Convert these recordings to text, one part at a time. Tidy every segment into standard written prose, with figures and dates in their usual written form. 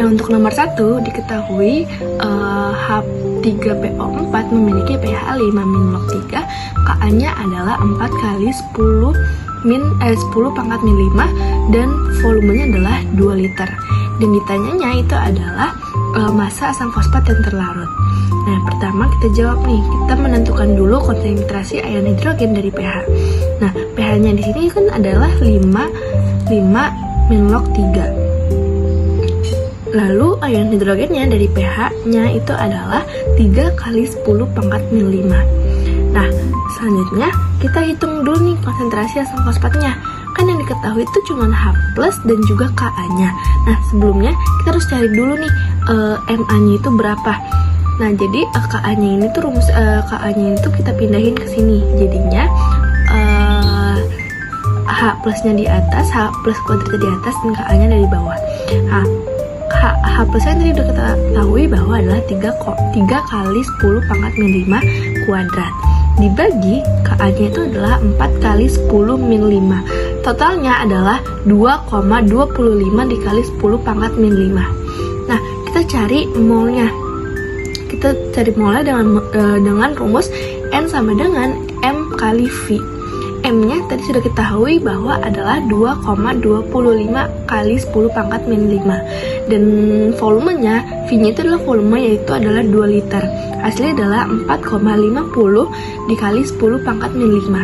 Nah, untuk nomor 1 diketahui H3PO4 memiliki pH 5-3, Ka-nya adalah 4 kali 10 pangkat min 5 dan volumenya adalah 2 liter. Dan ditanyanya itu adalah massa asam fosfat yang terlarut. Nah, pertama kita jawab nih, kita menentukan dulu konsentrasi ion hidrogen dari pH. Nah, pH-nya di sini kan adalah 5-3. Lalu ion hidrogennya dari pH-nya itu adalah 3 kali 10 pangkat min 5. Nah, selanjutnya kita hitung dulu nih konsentrasi asam fosfatnya. Kan yang diketahui itu cuma H+ dan juga Ka-nya. Nah, sebelumnya kita harus cari dulu nih Ma-nya itu berapa. Nah, jadi Ka-nya ini tuh Ka-nya itu kita pindahin ke sini. Jadinya H+-nya di atas, H+ kuadratnya di atas dan Ka-nya dari bawah. H+-nya tadi udah kita ketahui bahwa adalah 3 kali 10 pangkat min 5 kuadrat. Dibagi Ka-nya itu adalah 4 kali 10 min 5. Totalnya adalah 2,25 dikali 10 pangkat min 5. Nah, kita cari molnya. Kita cari molnya dengan rumus N sama dengan M kali V. M-nya tadi sudah kita ketahui bahwa adalah 2,25 kali 10 pangkat min 5. Dan volumenya, V-nya itu adalah volume, yaitu adalah 2 liter. Hasilnya adalah 4,50 dikali 10 pangkat min 5.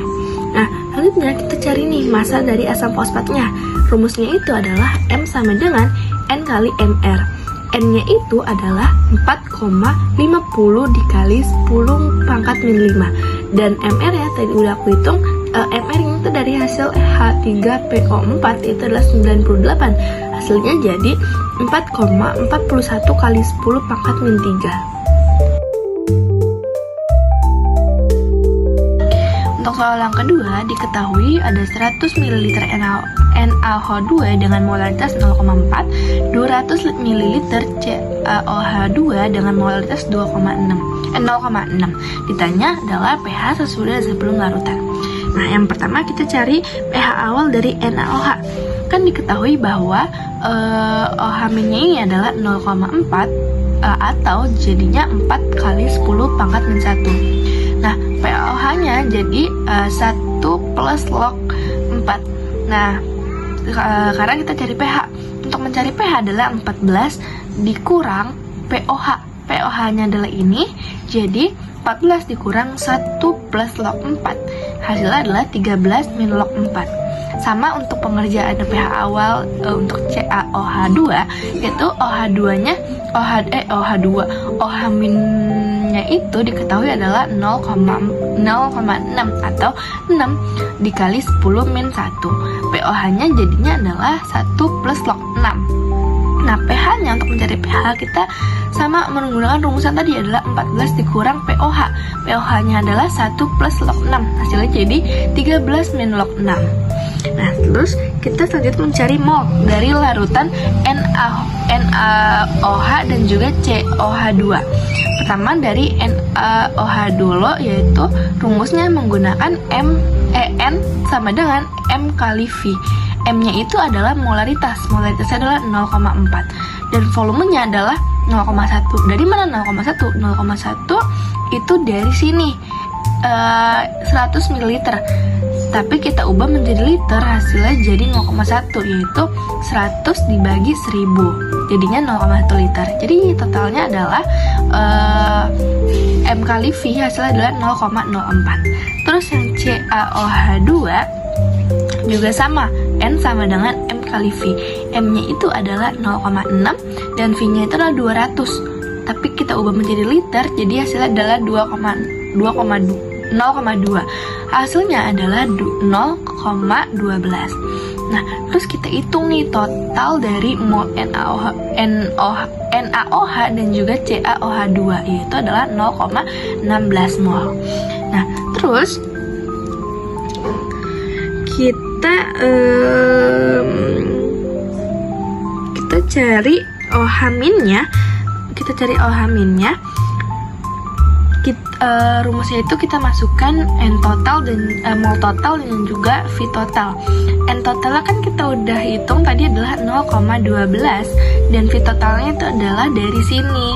Nah, selanjutnya kita cari nih massa dari asam fosfatnya. Rumusnya itu adalah M sama dengan N kali Mr. N-nya itu adalah 4,50 dikali 10 pangkat min 5. Dan Mr-nya tadi udah aku hitung, Mr-nya itu dari hasil H3PO4 itu adalah 98. Hasilnya jadi 4,41 kali 10 pangkat min 3. Untuk soal yang kedua, diketahui ada 100 ml NaOH2 dengan molaritas 0,4, 200 ml CaOH2 dengan molaritas 0,6. Ditanya adalah pH sesudah sebelum larutan. Nah, yang pertama kita cari pH awal dari NaOH. Kan diketahui bahwa OH-nya ini adalah 0,4 atau jadinya 4 kali 10 pangkat min 1. Nah, pOH-nya jadi 1 plus log 4. Nah, sekarang kita cari pH. Untuk mencari pH adalah 14 dikurang pOH. pOH-nya adalah ini, jadi 14 dikurang 1 plus log 4. Hasilnya adalah 13 min log 4. Sama untuk pengerjaan pH awal untuk CaOH2, yaitu OH2-nya OH minnya itu diketahui adalah 0,6 atau 6 dikali 10 min 1. pOH-nya jadinya adalah 1 plus log 6. Nah, pH-nya untuk mencari pH kita sama menggunakan rumusan tadi adalah 14 dikurang pOH. pOH-nya adalah 1 plus log 6. Hasilnya jadi 13 min log 6. Nah, terus kita selanjutnya mencari mol dari larutan NaOH dan juga COH2. Pertama dari NaOH dulu, yaitu rumusnya menggunakan N sama dengan M kali V. M-nya itu adalah molaritasnya adalah 0,4 dan volumenya adalah 0,1. Dari mana 0,1? 0,1 itu dari sini 100 ml. Tapi kita ubah menjadi liter, hasilnya jadi 0,1, yaitu 100 dibagi 10, jadinya 0,1 liter. Jadi totalnya adalah M kali V, hasilnya adalah 0,04. Terus yang CaOH2 juga sama, N sama dengan M kali V. M-nya itu adalah 0,6 dan V-nya itu adalah 200. Tapi kita ubah menjadi liter, jadi hasilnya adalah 0,2. Hasilnya adalah 0,12. Nah, terus kita hitung nih total dari mol NaOH dan juga CaOH2, yaitu adalah 0,16 mol. Nah, terus kita cari OH-nya. rumusnya itu kita masukkan N total dan mol total dan juga V total. N totalnya kan kita udah hitung tadi adalah 0,12 dan V totalnya itu adalah dari sini.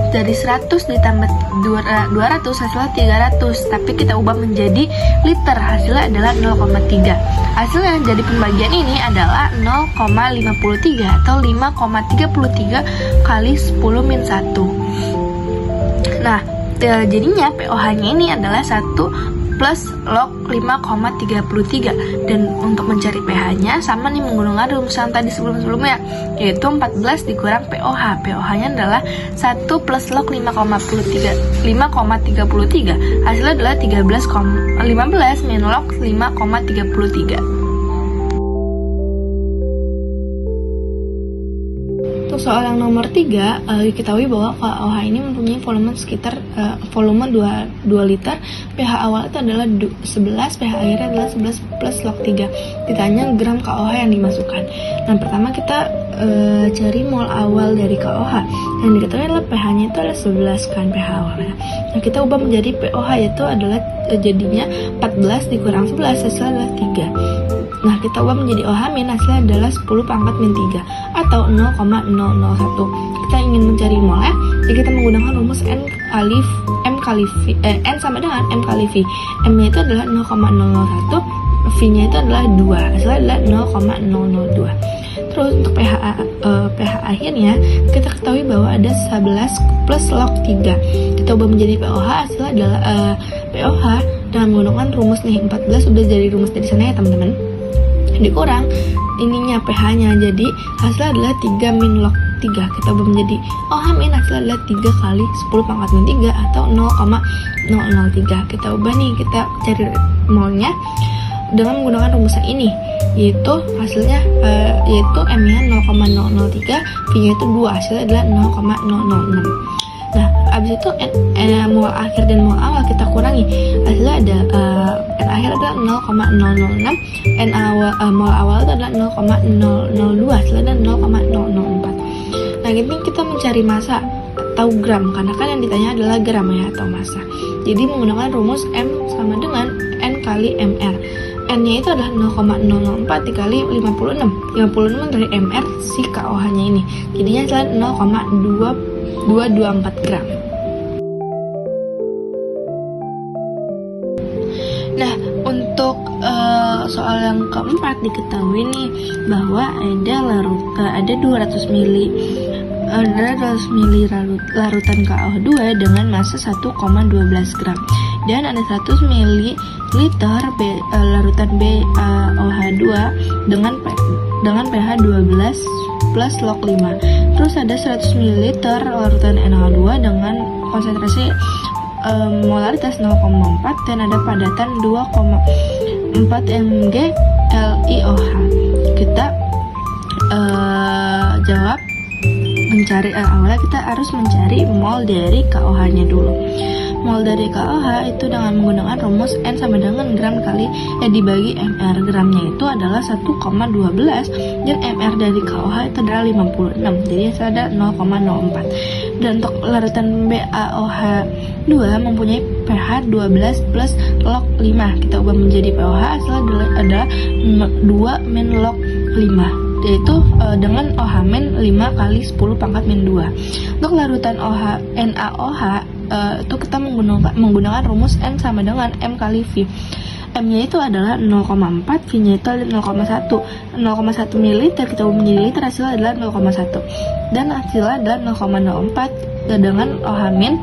Dari 100 ditambah 200 hasilnya 300, tapi kita ubah menjadi liter, hasilnya adalah 0,3. Hasilnya dari pembagian ini adalah 0,53 atau 5,33 kali 10 min 1. Nah, jadinya pOH-nya ini adalah 1 plus log 5,33, dan untuk mencari pH-nya sama nih menggunakan rumus yang tadi sebelumnya, yaitu 14 dikurang pOH. pOH-nya adalah 1 plus log 5,33, hasilnya adalah 15 min log 5,33. Untuk soal yang nomor 3, diketahui bahwa KOH ini mempunyai volume sekitar volume 2 liter, pH awal itu adalah 11, pH akhirnya adalah 11 plus log 3. Ditanya gram KOH yang dimasukkan. Nah, pertama kita cari mol awal dari KOH. Yang diketahui adalah pH-nya itu adalah 11 kan, pH awalnya. Nah, kita ubah menjadi pOH, yaitu adalah jadinya 14 dikurang 11, hasilnya adalah 3. Nah, kita ubah menjadi OH min, hasilnya adalah 10 pangkat min 3 atau 0,001. Kita ingin mencari molnya, jadi kita menggunakan rumus N sama dengan M kali V. M-nya itu adalah 0,001, V-nya itu adalah 2, hasilnya adalah 0,002. Terus untuk pH akhirnya kita ketahui bahwa ada 11 plus log 3. Kita ubah menjadi pOH, hasilnya adalah pOH dengan menggunakan rumus nih 14 sudah jadi rumus dari sana ya teman-teman. Dikurang ininya pH-nya, jadi hasilnya adalah 3 min log 3. Kita ubah menjadi OH min, hasilnya adalah 3 kali 10 pangkat min 3 atau 0,003. Kita ubah nih, kita cari molnya dengan menggunakan rumus yang ini, yaitu hasilnya yaitu M-nya 0,003, V-nya itu 2, hasilnya adalah 0,006. Nah, abis itu mol akhir dan mol awal kita kurangi, hasilnya ada N akhir adalah 0,006, mol awal itu adalah 0,002, hasilnya adalah 0,004. Nah, ini kita mencari massa atau gram, karena kan yang ditanya adalah gram ya atau massa. Jadi menggunakan rumus M sama dengan N kali MR. N-nya itu adalah 0,004 dikali 56. 56 dari MR si KOH-nya ini. Jadinya adalah 0,224 gram. Nah, untuk soal yang keempat diketahui nih bahwa ada 200 ml larutan KOH2 dengan massa 1,12 gram dan ada 100 ml larutan BaOH2 dengan pH 12 plus log 5. Terus ada 100 ml larutan NaOH2 dengan konsentrasi molaritas 0,4 dan ada padatan 2,4 mg LiOH. Kita jawab mencari awalnya kita harus mencari mol dari KOH-nya dulu. Mol dari KOH itu dengan menggunakan rumus N sama dengan gram kali dibagi MR. Gramnya itu adalah 1,12 dan MR dari KOH itu adalah 56, jadi ada 0,04. Dan untuk larutan BaOH2 mempunyai pH 12 plus log 5. Kita ubah menjadi pOH, hasilnya adalah 2 min log 5, yaitu dengan OH min 5 kali 10 pangkat min 2. Untuk larutan NaOH itu kita menggunakan rumus N sama dengan M kali V. M-nya itu adalah 0,4, V-nya itu adalah 0,1 ml, kita ubah menjadi liter, hasilnya adalah 0,1 dan hasilnya adalah 0,04 dengan OH min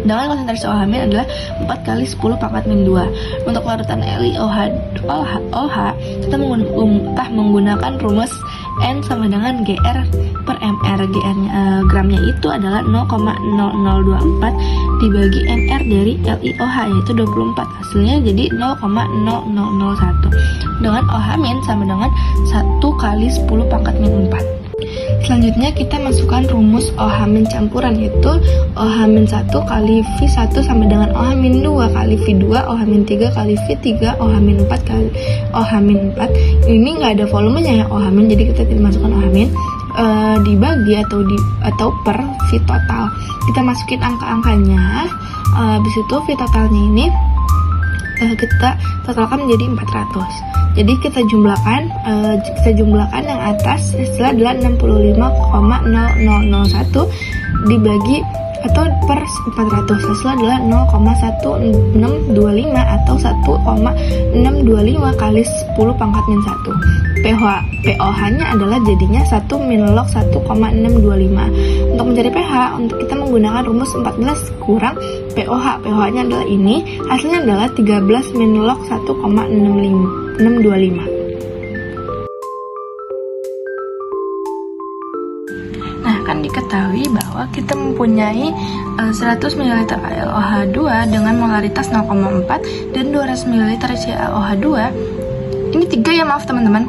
dengan konsentrasi OH min adalah 4 kali 10 pangkat min 2. Untuk larutan LiOH kita menggunakan rumus N sama dengan GR per MR. Gramnya itu adalah 0,0024 dibagi MR dari LiOH, yaitu 24, hasilnya jadi 0,0001 dengan OH min sama dengan 1 kali 10 pangkat min 4. Selanjutnya kita masukkan rumus OH min campuran, yaitu OH min 1 kali V1 sama dengan OH min 2 kali V2, OH min 3 kali V3, OH min 4 kali OH min 4. Ini nggak ada volumenya ya OH min, jadi kita tidak masukkan OH min. dibagi atau per V total. Kita masukin angka-angkanya. Habis itu V totalnya ini kita totalkan menjadi 400. Jadi kita jumlahkan yang atas hasilnya adalah 65,0001 dibagi atau per 400 hasilnya adalah 0,1625 atau 1,625 kali 10 pangkat min 1. POH nya adalah jadinya 1 min log 1,625. Untuk mencari pH, untuk kita menggunakan rumus 14 kurang POH. POH nya adalah ini, hasilnya adalah 13 min log 1,625. Nah, kan diketahui bahwa kita mempunyai 100 ml AlOH2 dengan molaritas 0,4 dan 200 ml CaOH2. Ini 3 ya, maaf teman-teman.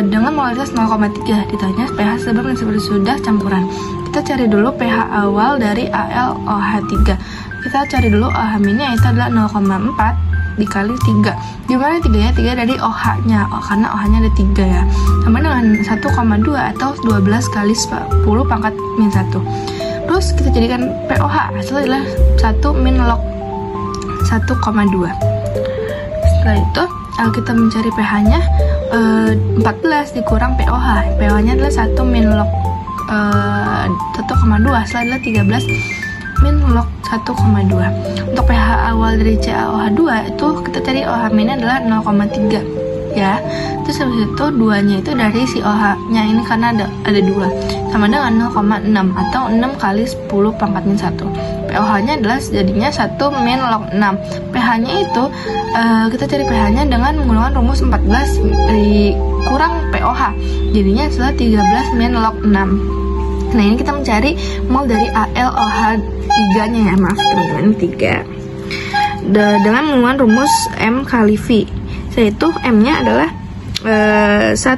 Dengan molaritas 0,3. Ditanya pH sebelum dan sesudah campuran. Kita cari dulu pH awal dari AlOH3. Kita cari dulu OH-nya, itu adalah 0,4 dikali 3. Gimana 3-nya? 3 dari OH-nya, karena OH-nya ada 3 ya. Sama dengan 1,2 atau 12 kali 10 pangkat min 1. Terus kita jadikan POH, hasilnya adalah 1 min log 1,2. Setelah itu kita mencari pH-nya, 14 dikurang POH. POH-nya adalah 1 min log 1,2, hasilnya adalah 13 min log 1,2. Untuk pH awal dari CaOH2 itu kita cari OH-nya adalah 0,3 ya. Terus habis itu 2-nya itu dari si OH-nya ini karena ada 2 sama dengan 0,6 atau 6 kali 10 pangkat min 1. POH-nya adalah jadinya 1 min log 6. pH-nya itu kita cari pH-nya dengan menggunakan rumus 14 kurang POH. Jadinya adalah 13 min log 6. Nah, ini kita mencari mol dari AlOH3-nya ya, maaf teman-teman, 3. Dengan menggunakan rumus M kali V, yaitu M-nya adalah 1,2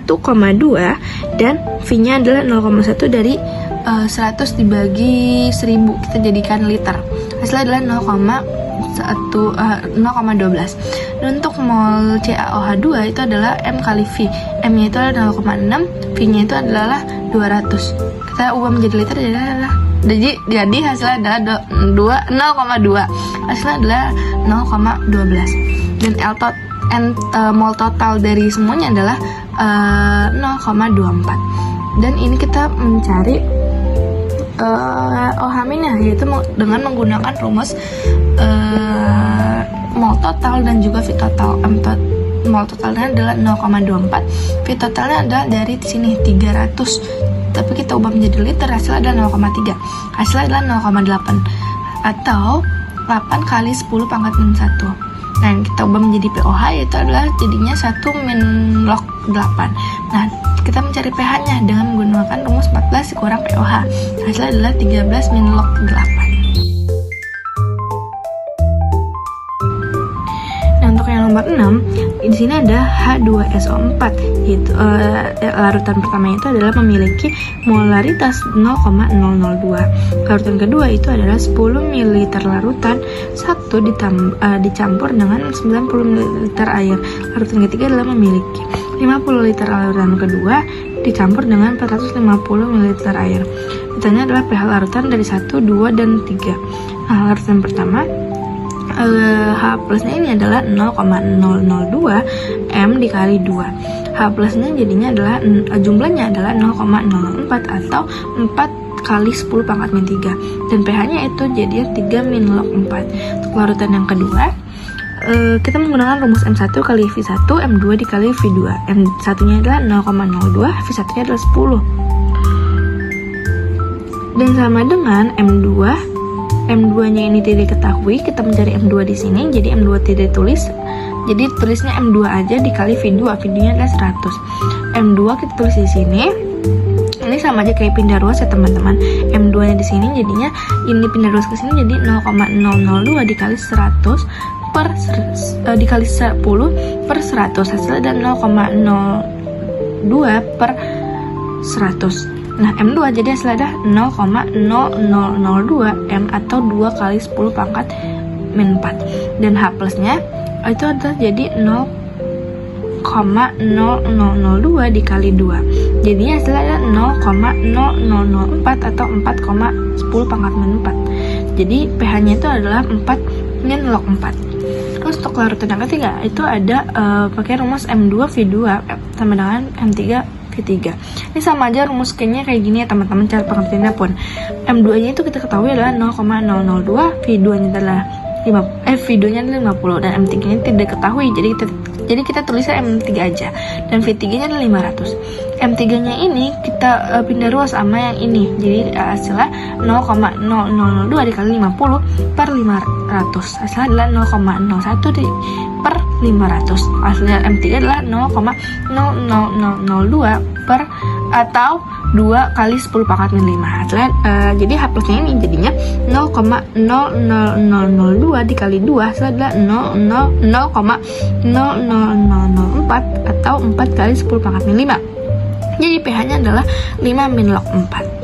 dan V-nya adalah 0,1 dari 100 dibagi 1000, kita jadikan liter. Hasilnya adalah 0,12. Dan untuk mol CaOH2 itu adalah M kali V. M-nya itu adalah 0,6, V-nya itu adalah 200. Kita ubah menjadi liter, jadi hasilnya adalah 0,2. Hasilnya adalah 0,12. Dan mol total dari semuanya adalah 0,24. Dan ini kita mencari OH-nya, yaitu dengan menggunakan rumus mol total dan juga V total. Mol totalnya adalah 0,24, V totalnya adalah dari sini 300, tapi kita ubah menjadi liter, hasilnya adalah 0,3. Hasilnya adalah 0,8 atau 8 kali 10 pangkat min 1. Dan kita ubah menjadi POH, yaitu adalah jadinya 1 min log 8. Nah, kita mencari pH-nya dengan menggunakan rumus 14 kurang POH. Hasilnya adalah 13 min log 8. Nah, untuk yang nomor 6, di sini ada H2SO4, yaitu larutan pertama itu adalah memiliki molaritas 0,002. Larutan kedua itu adalah 10 ml larutan 1 dicampur dengan 90 ml air. Larutan ketiga adalah memiliki 50 liter larutan kedua dicampur dengan 450 ml air. Ditanya adalah pH larutan dari 1, 2, dan 3. Nah, larutan pertama H plusnya ini adalah 0,002 M dikali 2. H plusnya jadinya adalah jumlahnya adalah 0,04 atau 4 kali 10 pangkat min 3. Dan pH-nya itu jadinya 3 min log 4. Untuk larutan yang kedua, kita menggunakan rumus M1 kali V1, M2 dikali V2. M1-nya adalah 0,02, V1-nya adalah 10. Dan sama dengan M2, M2-nya ini tidak diketahui, kita mencari M2 di sini, jadi M2 tidak ditulis. Jadi tulisnya M2 aja dikali V2, V2-nya adalah 100. M2 kita tulis di sini. Ini sama aja kayak pindah ruas ya teman-teman. M2-nya di sini jadinya ini pindah ruas ke sini jadi 0,002 dikali 100 per dikali 10 per 100. Hasilnya adalah 0,02 per 100. Nah, M2 jadi hasilnya adalah 0,0002 M atau 2 kali 10 pangkat min 4. Dan H plusnya itu adalah jadi 0,0002 dikali 2. Jadinya hasilnya adalah 0,0004 atau 4,10 pangkat min 4. Jadi pH-nya itu adalah 4 min log 4. Terus untuk larutan yang ketiga itu ada pakai rumus M2V2 sama dengan M3 V3. Ini sama aja rumus kayaknya kayak gini ya teman-teman, cara pengertiannya pun. M2 nya itu kita ketahui adalah 0,002, V2 nya adalah V2 nya adalah 50 dan M3 nya tidak ketahui, jadi kita tulisnya M3 aja, dan V3 nya adalah 500. M3 nya ini kita pindah ruas sama yang ini, jadi hasilnya 0,0002 dikali 50 per 500, hasilnya adalah 0,01 per 500. Hasilnya M3 adalah 0,0002 per atau 2 kali 10 pangkat min 5. Hasilnya jadi H plusnya ini jadinya 0,00002 dikali 2, hasilnya adalah 0,0004 atau 4 kali 10 pangkat min 5. Jadi pH nya adalah 5 min log 4.